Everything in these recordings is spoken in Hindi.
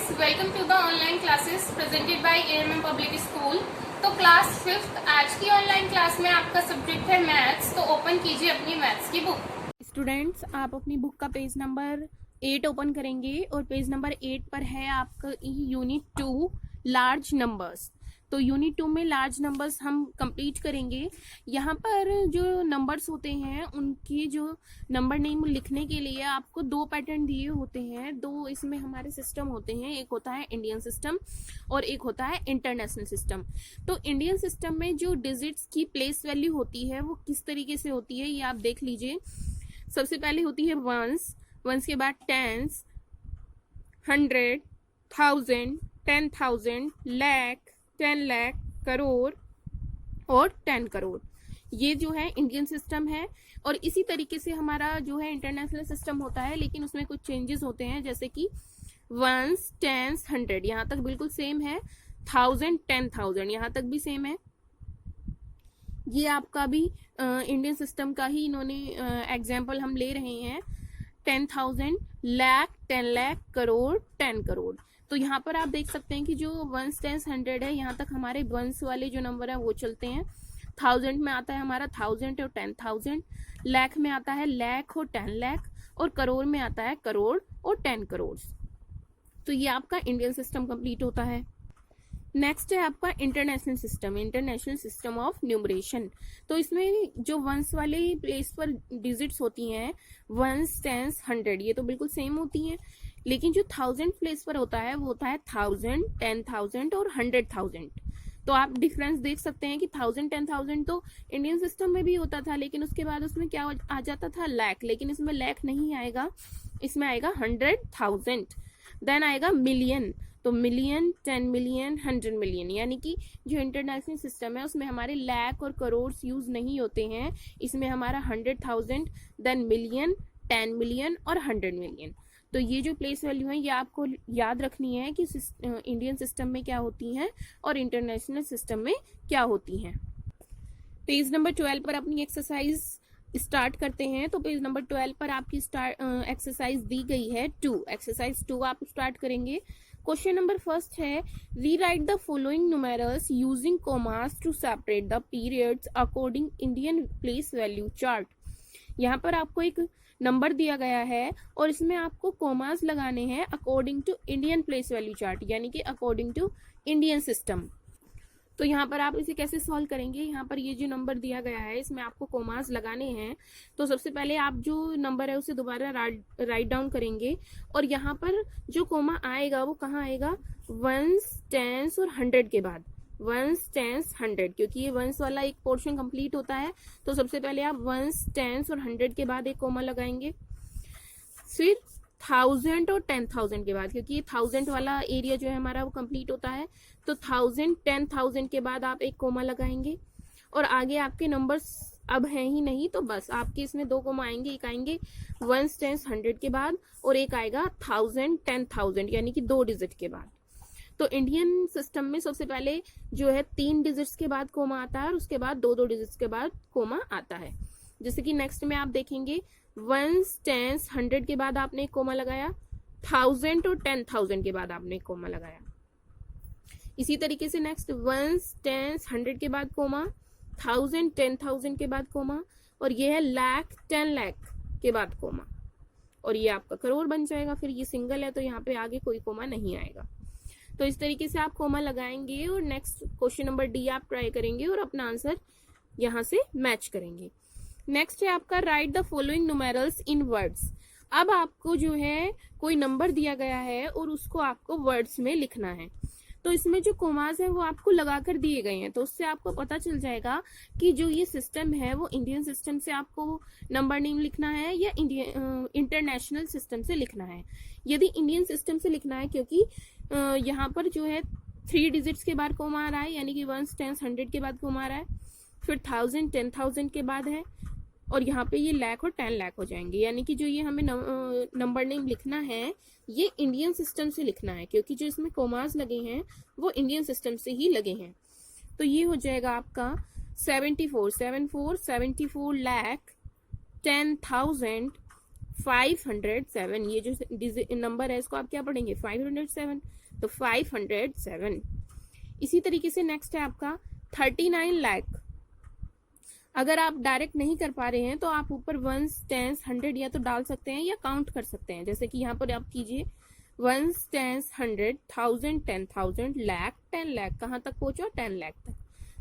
students, welcome to the online classes presented by AMM Public School। तो क्लास 5th आज की ऑनलाइन क्लास में आपका सब्जेक्ट है मैथ्स। तो ओपन कीजिए अपनी मैथ्स की बुक। स्टूडेंट्स, आप अपनी बुक का पेज नंबर 8 ओपन करेंगे और पेज नंबर 8 पर है आपका यूनिट 2 लार्ज नंबर्स। तो यूनिट 2 में लार्ज नंबर्स हम कंप्लीट करेंगे। यहाँ पर जो नंबर्स होते हैं उनकी जो नंबर नेम लिखने के लिए आपको दो पैटर्न दिए होते हैं। दो इसमें हमारे सिस्टम होते हैं, एक होता है इंडियन सिस्टम और एक होता है इंटरनेशनल सिस्टम। तो इंडियन सिस्टम में जो डिजिट्स की प्लेस वैल्यू होती है वो किस तरीके से होती है ये आप देख लीजिए। सबसे पहले होती है वंस, वंस के बाद टेंस, 100, 1000, 10,000, लाख, 10 लाख, करोड़ और 10 करोड़। ये जो है इंडियन सिस्टम है। और इसी तरीके से हमारा जो है इंटरनेशनल सिस्टम होता है, लेकिन उसमें कुछ चेंजेस होते हैं, जैसे कि वंस, टेंस, 100 यहाँ तक बिल्कुल सेम है। 1000, 10,000 यहाँ तक भी सेम है। ये आपका भी इंडियन सिस्टम का ही इन्होंने एग्जाम्पल हम ले रहे हैं। 10,000, लाख, 10 लाख, करोड़, 10 करोड़। तो यहाँ पर आप देख सकते हैं कि जो वंस, टेंस, 100 है, यहाँ तक हमारे वंस वाले जो नंबर है वो चलते हैं। 1000 में आता है हमारा 1000 और 10,000, लाख में आता है लाख और 10 लाख, और करोड़ में आता है करोड़ और 10 करोड़। तो ये आपका इंडियन सिस्टम कंप्लीट होता है। नेक्स्ट है आपका international system, international system of numeration. तो इसमें जो वंस वाले प्लेस पर डिजिट्स होती हैं, वंस, टेंस, 100, ये तो बिल्कुल सेम होती हैं। लेकिन जो 1000 प्लेस पर होता है वो होता है 1000, 10,000 और 100,000। तो आप डिफरेंस देख सकते हैं कि 1000, 10,000 तो इंडियन सिस्टम में भी होता था, लेकिन उसके बाद उसमें क्या आ जाता था, लाख। लेकिन इसमें लाख नहीं आएगा, इसमें आएगा 100,000। देन आएगा मिलियन, तो मिलियन, 10 मिलियन, 100 मिलियन। यानी कि जो इंटरनेशनल सिस्टम है उसमें हमारे लाख और करोड़ यूज नहीं होते हैं। इसमें हमारा 100,000, देन मिलियन, 10 मिलियन और 100 मिलियन। तो ये जो प्लेस वैल्यू है ये आपको याद रखनी है कि इंडियन सिस्टम में क्या होती हैं और इंटरनेशनल सिस्टम में क्या होती हैं। पेज नंबर 12 पर अपनी एक्सरसाइज स्टार्ट करते हैं। तो पेज नंबर 12 पर आपकी एक्सरसाइज दी गई है 2। एक्सरसाइज 2 आप स्टार्ट करेंगे। क्वेश्चन नंबर फर्स्ट है, rewrite the following numerals using commas to separate the periods according Indian place value chart. यहाँ पर आपको एक नंबर दिया गया है और इसमें आपको कॉमास लगाने हैं according to Indian place value chart, यानी कि अकॉर्डिंग टू इंडियन सिस्टम। तो यहाँ पर आप इसे कैसे सॉल्व करेंगे, यहाँ पर ये जो नंबर दिया गया है इसमें आपको कॉमास लगाने हैं। तो सबसे पहले आप जो नंबर है उसे दोबारा राइट डाउन करेंगे और यहाँ पर जो कॉमा आएगा वो कहाँ आएगा, वंस, टेंस और 100 के बाद। वंस, टेंस, 100, क्योंकि ये वंस वाला एक पोर्शन कंप्लीट होता है। तो सबसे पहले आप वंस, टेंस और 100 के बाद एक कॉमा लगाएंगे। फिर 1000 और 10,000 के बाद, क्योंकि ये 1000 वाला एरिया जो है हमारा वो कंप्लीट होता है। तो 1000, 10,000 के बाद आप एक कोमा लगाएंगे और आगे आपके नंबर्स अब हैं ही नहीं, तो बस आपके इसमें दो कोमा आएंगे। एक आएंगे वंस, टेंस, 100 के बाद और एक आएगा 1000, 10,000, यानी कि 2 डिजिट के बाद। तो इंडियन सिस्टम में सबसे पहले जो है 3 डिजिट्स के बाद कोमा आता है और उसके बाद 2-2 डिजिट्स के बाद कोमा आता है। जैसे कि नेक्स्ट में आप देखेंगे वंस, टेंस, 100 के बाद आपने एक कोमा लगाया, 1000 और 10,000 के बाद आपने एक कोमा लगाया। इसी तरीके से नेक्स्ट वंस, टेंस, 100 के बाद कोमा, 1000, 10,000 के बाद कोमा, और ये है लाख, 10 लाख के बाद कोमा, और ये आपका करोड़ बन जाएगा। फिर ये सिंगल है तो यहाँ पे आगे कोई कोमा नहीं आएगा। तो इस तरीके से आप कोमा लगाएंगे और नेक्स्ट क्वेश्चन नंबर डी आप ट्राई करेंगे और अपना आंसर यहाँ से मैच करेंगे। नेक्स्ट है आपका right the following numerals in words. अब आपको जो है कोई नंबर दिया गया है और उसको आपको वर्ड्स में लिखना है। तो इसमें जो कोमास है वो आपको लगाकर दिए गए हैं, तो उससे आपको पता चल जाएगा कि जो ये सिस्टम है वो इंडियन सिस्टम से आपको नंबर नेम लिखना है या इंटरनेशनल सिस्टम से लिखना है। यदि इंडियन सिस्टम से लिखना है, क्योंकि यहाँ पर जो है 3 डिजिट्स के बाद कोमा आ रहा है, यानी कि वंस, टेंस, 100 के बाद कोमा आ रहा है, फिर 1000, 10,000 के बाद है, और यहाँ पे ये लाख और 10 लाख हो जाएंगे। यानी कि जो ये हमें नंबर नेम लिखना है ये इंडियन सिस्टम से लिखना है, क्योंकि जो इसमें कोमास लगे हैं वो इंडियन सिस्टम से ही लगे हैं। तो ये हो जाएगा आपका 74 लाख, 10,000, 507, ये जो नंबर है इसको आप क्या पढ़ेंगे 507, तो 507। इसी तरीके से नेक्स्ट है आपका 39 लाख। अगर आप डायरेक्ट नहीं कर पा रहे हैं तो आप ऊपर वंस, टेंस, 100 या तो डाल सकते हैं या काउंट कर सकते हैं। जैसे कि यहाँ पर आप कीजिए वंस, टेंस, 100, 1000, 10,000, लाख, 10 लाख, कहाँ तक पहुंचा 10 लाख तक।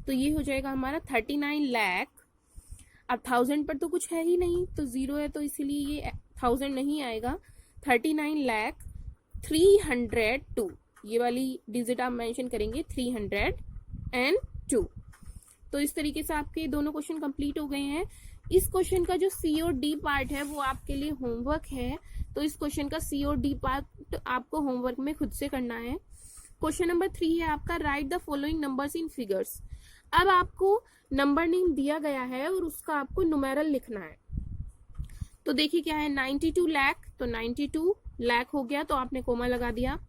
तो ये हो जाएगा हमारा 39 लाख। अब 1000 पर तो कुछ है ही नहीं, तो जीरो है, तो इसीलिए ये 1000 नहीं आएगा। 39 लाख 302, ये वाली डिजिट आप मेंशन करेंगे 302। तो इस तरीके से आपके दोनों क्वेश्चन कंप्लीट हो गए हैं। इस क्वेश्चन का जो सी और डी पार्ट है वो आपके लिए होमवर्क है, तो इस क्वेश्चन का सी और डी पार्ट आपको होमवर्क में खुद से करना है। क्वेश्चन नंबर 3 है आपका, right the following numbers in figures. अब आपको नंबर नेम दिया गया है और उसका आपको न्यूमेरल लिखना है। तो देखिए क्या है, 92 लाख, तो 92 लाख हो गया, तो आपने कोमा लगा दिया।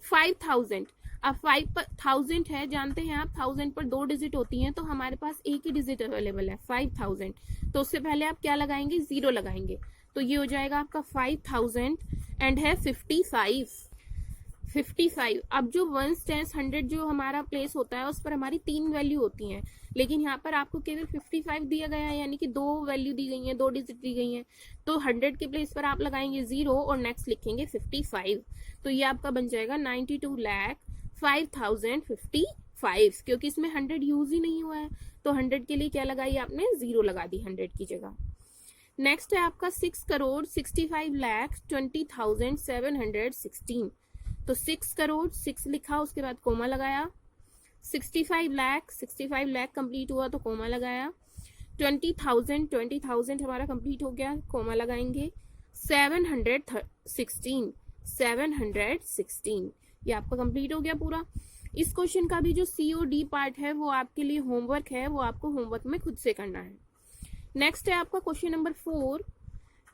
5000, अब 5000 है, जानते हैं आप 1000 पर 2 डिजिट होती हैं, तो हमारे पास एक ही डिजिट अवेलेबल है 5000, तो उससे पहले आप क्या लगाएंगे, 0 लगाएंगे, तो ये हो जाएगा आपका 5000 एंड है 55। अब जो वंस, टेंस, 100 जो हमारा प्लेस होता है उस पर हमारी 3 वैल्यू होती हैं, लेकिन यहाँ पर आपको केवल 55 दिया गया है, यानी कि 2 वैल्यू दी गई हैं, 2 डिजिट दी गई हैं, तो 100 के प्लेस पर आप लगाएंगे 0 और नेक्स्ट लिखेंगे 55, तो ये आपका बन जाएगा 92 लाख 5055, क्योंकि इसमें 100 यूज ही नहीं हुआ है, तो 100 के लिए क्या लगाई आपने, 0 लगा दी 100 की जगह। नेक्स्ट है आपका 6 करोड़ 65 लाख 20,716, तो 6 करोड़ 6 लिखा, उसके बाद कोमा लगाया। 65 लाख कंप्लीट हुआ तो कोमा लगाया। 20,000 हमारा कंप्लीट हो गया, कोमा लगाएंगे। 716 ये आपका कंप्लीट हो गया पूरा। इस क्वेश्चन का भी जो सी और डी पार्ट है वो आपके लिए होमवर्क है, वो आपको होमवर्क में खुद से करना है। नेक्स्ट है आपका question number 4,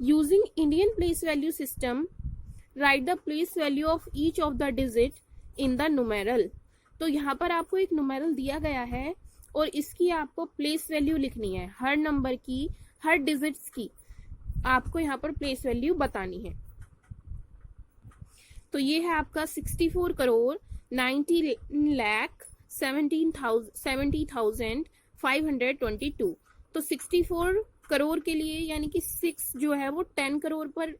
using Indian place value system right the place value of each of the digit in the numeral. तो यहाँ पर आपको एक न्यूमेरल दिया गया है और इसकी आपको प्लेस वैल्यू लिखनी है, हर नंबर की, हर डिजिट्स की आपको यहाँ पर प्लेस वैल्यू बतानी है। तो ये है आपका 64 करोड़ 90 लाख 70,522। तो 64 करोड़ के लिए यानी कि 6 जो है वो 10 करोड़ पर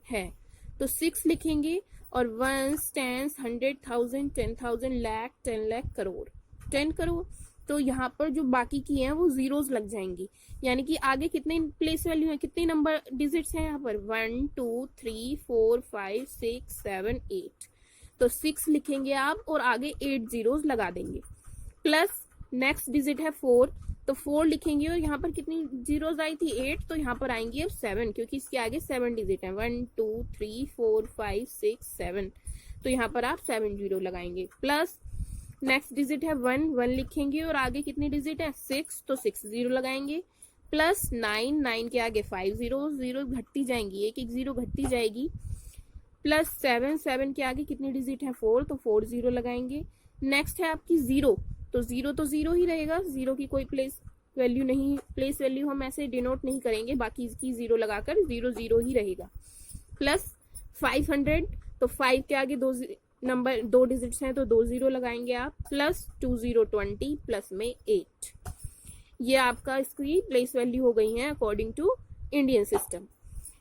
है, तो 6 लिखेंगे और वंस, टेंस, 100,000, 10,000, लाख, 10 लाख, करोड़, 10 करोड़। तो यहाँ पर जो बाकी की हैं वो जीरोस लग जाएंगी, यानी कि आगे कितने प्लेस वैल्यू है, कितने नंबर डिजिट्स हैं यहाँ पर 1 2 3 4 5 6 7 8, तो 6 लिखेंगे आप और आगे 8 जीरोस लगा देंगे। प्लस नेक्स्ट डिजिट है 4, तो 4 लिखेंगे और यहाँ पर कितनी जीरोस आई थी 8, तो यहाँ पर आएंगी अब 7, क्योंकि इसके आगे 7 डिजिट है 1 2 3 4 5 6 7, तो यहाँ पर आप 7 जीरो लगाएंगे। प्लस नेक्स्ट डिजिट है 1 लिखेंगे और आगे कितनी डिजिट है 6, तो 6 जीरो लगाएंगे। प्लस 9 के आगे 5 जीरो घटती जाएंगी, एक जीरो घटती जाएगी। प्लस 7 के आगे कितनी डिजिट है 4, तो 4 जीरो लगाएंगे। नेक्स्ट है आपकी 0, तो जीरो ही रहेगा, जीरो की कोई प्लेस वैल्यू हम ऐसे डिनोट नहीं करेंगे, बाकी इसकी 0 लगाकर जीरो ही रहेगा। प्लस 500, तो 5 के आगे 2 डिजिट्स हैं तो 2 जीरो लगाएंगे आप। प्लस 2020 प्लस में 8, ये आपका इसकी प्लेस वैल्यू हो गई है according to Indian system.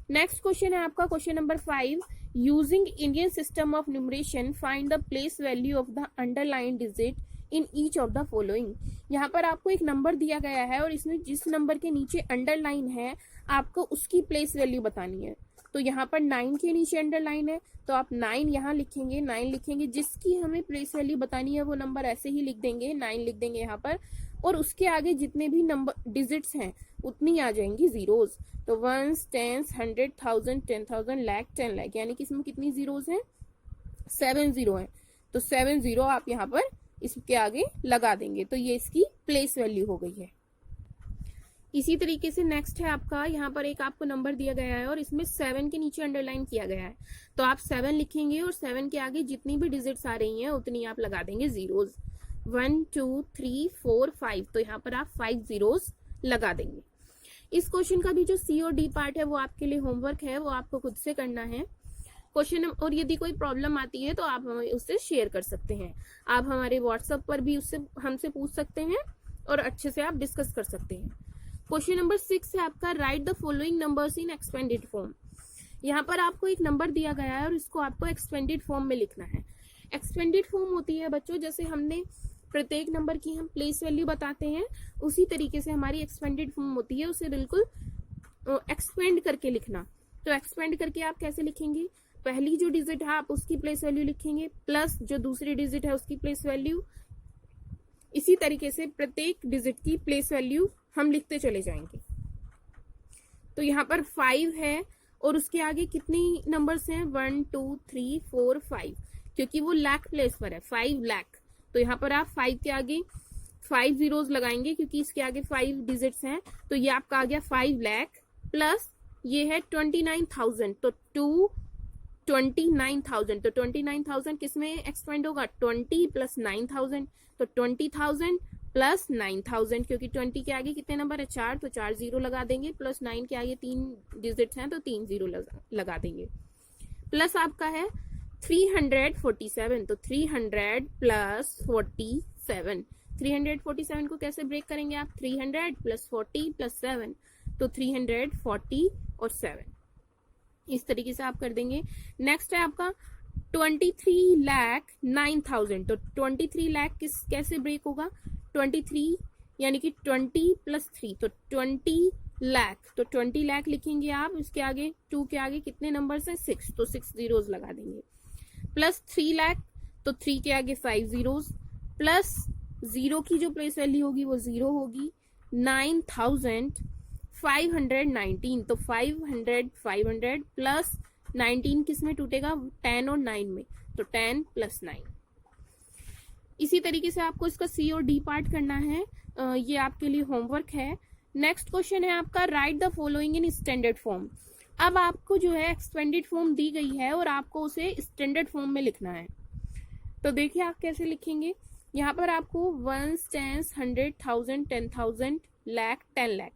Next question है आपका question number 5, using Indian system of numeration find the place value of the underline digit in each of the following. यहाँ पर आपको एक नंबर दिया गया है और इसमें जिस नंबर के नीचे अंडरलाइन है आपको उसकी प्लेस वैल्यू बतानी है। तो यहाँ पर 9 के नीचे अंडरलाइन है, तो आप 9 यहाँ लिखेंगे, 9 लिखेंगे, जिसकी हमें प्लेस वैल्यू बतानी है वो नंबर ऐसे ही लिख देंगे, 9 लिख देंगे यहाँ पर, और उसके आगे जितने भी नंबर डिजिट्स हैं उतनी आ जाएंगी जीरोस। तो 1 10 100,000 10,000 लाख 10 लाख, यानी कि इसमें कितनी जीरोस हैं 7 जीरो हैं, तो 7 जीरो आप यहाँ पर इसके आगे लगा देंगे, तो ये इसकी प्लेस वैल्यू हो गई है। इसी तरीके से नेक्स्ट है आपका, यहाँ पर एक आपको नंबर दिया गया है और इसमें 7 के नीचे अंडरलाइन किया गया है, तो आप 7 लिखेंगे और 7 के आगे जितनी भी डिजिट्स आ रही हैं उतनी आप लगा देंगे जीरोस। 1 2 3 4 5, तो यहाँ पर आप 5 जीरोस लगा देंगे। इस क्वेश्चन का भी जो सी और डी पार्ट है वो आपके लिए होमवर्क है, वो आपको खुद से करना है क्वेश्चन। और यदि कोई प्रॉब्लम आती है तो आप हमें उससे शेयर कर सकते हैं। आप हमारे व्हाट्सएप पर भी उससे हमसे पूछ सकते हैं और अच्छे से आप डिस्कस कर सकते हैं। क्वेश्चन नंबर 6 है आपका, right the following numbers in expanded form. यहाँ पर आपको एक नंबर दिया गया है और इसको आपको एक्सपेंडेड फॉर्म में लिखना है। एक्सपेंडेड फॉर्म होती है बच्चों, जैसे हमने प्रत्येक नंबर की हम प्लेस वैल्यू बताते हैं, उसी तरीके से हमारी एक्सपेंडेड फॉर्म होती है, उसे बिल्कुल एक्सपेंड करके लिखना। तो एक्सपेंड करके आप कैसे लिखेंगे, पहली जो डिजिट है आप उसकी प्लेस वैल्यू लिखेंगे प्लस जो दूसरी डिजिट है उसकी प्लेस वैल्यू, इसी तरीके से प्रत्येक डिजिट की प्लेस वैल्यू हम लिखते चले जाएंगे। तो यहाँ पर 5 है और उसके आगे कितनी नंबर्स हैं, 1 2 3 4 5, क्योंकि वो लाख प्लेस पर है, 5 लाख। तो यहाँ पर आप 5 के आगे 5 जीरोस लगाएंगे क्योंकि इसके आगे 5 डिजिट्स हैं। तो ये आपका आ गया 5 लाख प्लस ये है 29,000, तो 29,000। तो 29,000 किस में एक्सपेंड होगा, 20 प्लस 9,000, तो 20,000 प्लस 9,000, क्योंकि 20 के आगे कितने नंबर है, 4, तो 4 जीरो लगा देंगे, प्लस 9 के आगे 3 डिजिट्स हैं तो 3 जीरो लगा देंगे। प्लस आपका है 347, तो 300 प्लस 47। 347 को कैसे ब्रेक करेंगे आप, 300 प्लस 40 प्लस 7, तो 340 और 7, इस तरीके से आप कर देंगे। नेक्स्ट है आपका 23,09,000, तो 23 लाख कैसे ब्रेक होगा, 23 यानी कि 20 प्लस 3, तो 20 लाख, तो 20 लाख लिखेंगे आप, इसके आगे 2 के आगे कितने नंबर्स हैं, 6, तो 6 जीरोस लगा देंगे। प्लस 3 लाख, तो 3 के आगे 5 जीरोस, प्लस 0 की जो प्लेस वैल्यू होगी वो 0 होगी, 9,519, तो 500 प्लस 19 किस में टूटेगा, 10 और 9 में, तो 10 प्लस 9। इसी तरीके से आपको इसका सी और डी पार्ट करना है, ये आपके लिए होमवर्क है। नेक्स्ट क्वेश्चन है आपका, right the following in standard form. अब आपको जो है एक्सपेंडेड फॉर्म दी गई है और आपको उसे स्टैंडर्ड फॉर्म में लिखना है। तो देखिए आप कैसे लिखेंगे, यहाँ पर आपको 1 10 100 1000 10,000 लाख 10 लाख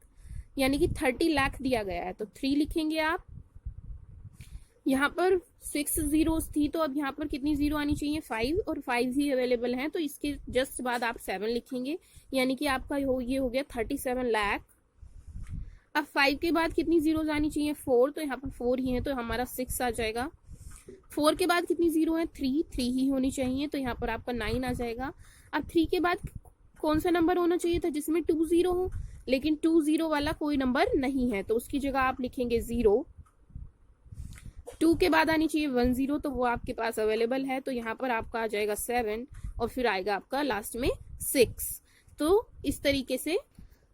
यानी कि 30 लाख दिया गया है, तो 3 लिखेंगे आप। यहाँ पर 6 जीरोस थी तो अब यहाँ पर कितनी जीरो आनी चाहिए, 5, और 5 ही अवेलेबल हैं, तो इसके जस्ट बाद आप 7 लिखेंगे, यानी कि आपका ये हो गया 37 लाख। अब 5 के बाद कितनी जीरोस आनी चाहिए, 4, तो यहाँ पर 4 ही है, तो हमारा 6 आ जाएगा। 4 के बाद कितनी जीरो है, 3 ही होनी चाहिए, तो यहाँ पर आपका 9 आ जाएगा। अब 3 के बाद कौन सा नंबर होना चाहिए था जिसमें 2 जीरो हो, लेकिन 2 जीरो वाला कोई नंबर नहीं है, तो उसकी जगह आप लिखेंगे 0। 2 के बाद आनी चाहिए 1 0, तो वो आपके पास अवेलेबल है, तो यहाँ पर आपका आ जाएगा 7 और फिर आएगा आपका लास्ट में 6। तो इस तरीके से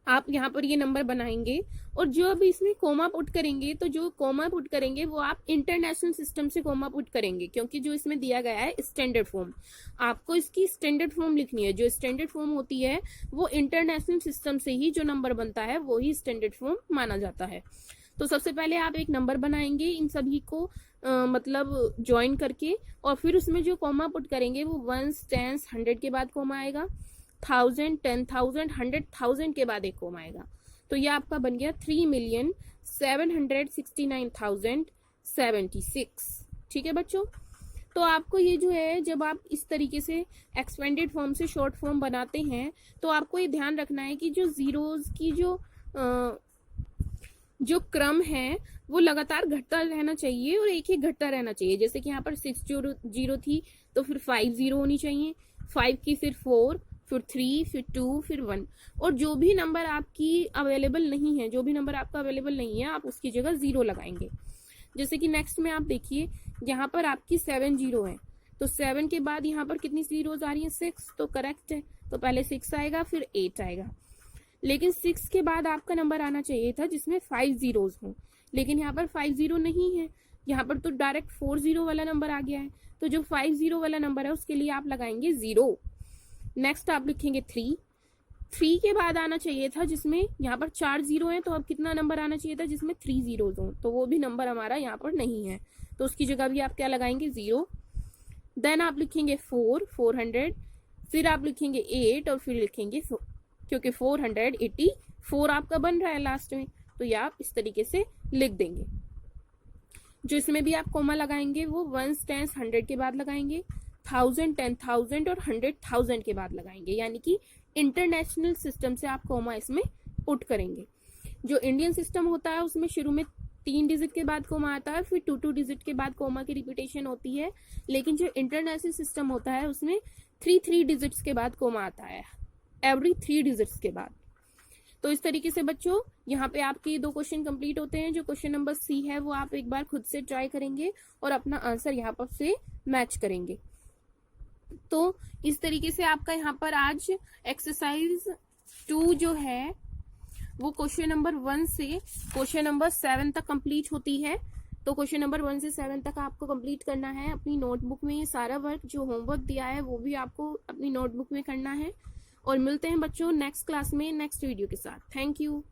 आप यहाँ पर ये नंबर बनाएंगे। और जो अभी इसमें कोमा पुट करेंगे, तो जो कोमा पुट करेंगे वो आप इंटरनेशनल सिस्टम से कोमा पुट करेंगे, क्योंकि जो इसमें दिया गया है स्टैंडर्ड फॉर्म, आपको इसकी स्टैंडर्ड फॉर्म लिखनी है। जो स्टैंडर्ड फॉर्म होती है वो इंटरनेशनल सिस्टम से ही जो नंबर बनता है वो ही स्टैंडर्ड फॉर्म माना जाता है। तो सबसे पहले आप एक नंबर बनाएंगे इन सभी को मतलब ज्वाइन करके, और फिर उसमें जो कोमा पुट करेंगे वो 1 10 100 के बाद कोमा आएगा, 1000 10,000 100,000 के बाद एक कोमा आएगा। तो ये आपका बन गया 3,769,076। ठीक है बच्चों, तो आपको ये जो है, जब आप इस तरीके से एक्सपेंडेड फॉर्म से शॉर्ट फॉर्म बनाते हैं तो आपको ये ध्यान रखना है कि जो जीरोस की जो क्रम है वो लगातार घटता रहना चाहिए और एक ही घटता रहना चाहिए। जैसे कि यहाँ पर 6 जीरो थी तो फिर 5 जीरो होनी चाहिए, 5 की फिर 4, फिर 3, फिर 2, फिर 1, और जो भी नंबर आपकी अवेलेबल नहीं है, जो भी नंबर आपका अवेलेबल नहीं है आप उसकी जगह 0 लगाएंगे। जैसे कि नेक्स्ट में आप देखिए, यहाँ पर आपकी 7 जीरो है, तो 7 के बाद यहाँ पर कितनी जीरोज आ रही है, 6, तो करेक्ट है, तो पहले 6 आएगा फिर 8 आएगा। लेकिन 6 के बाद आपका नंबर आना चाहिए था जिसमें 5 जीरोज हों, लेकिन यहाँ पर 5 जीरो नहीं है, यहाँ पर तो डायरेक्ट 4 जीरो वाला नंबर आ गया है, तो जो 5 जीरो वाला नंबर है उसके लिए आप लगाएंगे 0। नेक्स्ट आप लिखेंगे 3 के बाद आना चाहिए था जिसमें यहाँ पर 4 जीरो है, तो अब कितना नंबर आना चाहिए था जिसमें 3 जीरोज हो, तो वो भी नंबर हमारा यहाँ पर नहीं है, तो उसकी जगह भी आप क्या लगाएंगे 0। देन आप लिखेंगे 400, फिर आप लिखेंगे 8 और फिर लिखेंगे क्योंकि 484 आपका बन रहा है लास्ट में, तो ये आप इस तरीके से लिख देंगे। जो इसमें भी आप कोमा लगाएंगे वो 1s 10s 100 के बाद लगाएंगे, 1000 10,000 और 100,000 के बाद लगाएंगे, यानी कि इंटरनेशनल सिस्टम से आप कोमा इसमें पुट करेंगे। जो इंडियन सिस्टम होता है उसमें शुरू में 3 डिजिट के बाद कोमा आता है, फिर 2 डिजिट के बाद कोमा की रिपीटेशन होती है, लेकिन जो इंटरनेशनल सिस्टम होता है उसमें 3 डिजिट्स के बाद कोमा आता है, एवरी 3 डिजिट्स के बाद। तो इस तरीके से बच्चों यहाँ पे आपके 2 क्वेश्चन कंप्लीट होते हैं। जो क्वेश्चन नंबर सी है वो आप एक बार खुद से ट्राई करेंगे और अपना आंसर यहाँ पर से मैच करेंगे। तो इस तरीके से आपका यहाँ पर आज एक्सरसाइज 2 जो है वो क्वेश्चन नंबर 1 से क्वेश्चन नंबर 7 तक कंप्लीट होती है। तो क्वेश्चन नंबर 1 से 7 तक आपको कंप्लीट करना है। अपनी नोटबुक में ये सारा वर्क जो होमवर्क दिया है वो भी आपको अपनी नोटबुक में करना है। और मिलते हैं बच्चों नेक्स्ट क्लास में नेक्स्ट वीडियो के साथ। Thank you.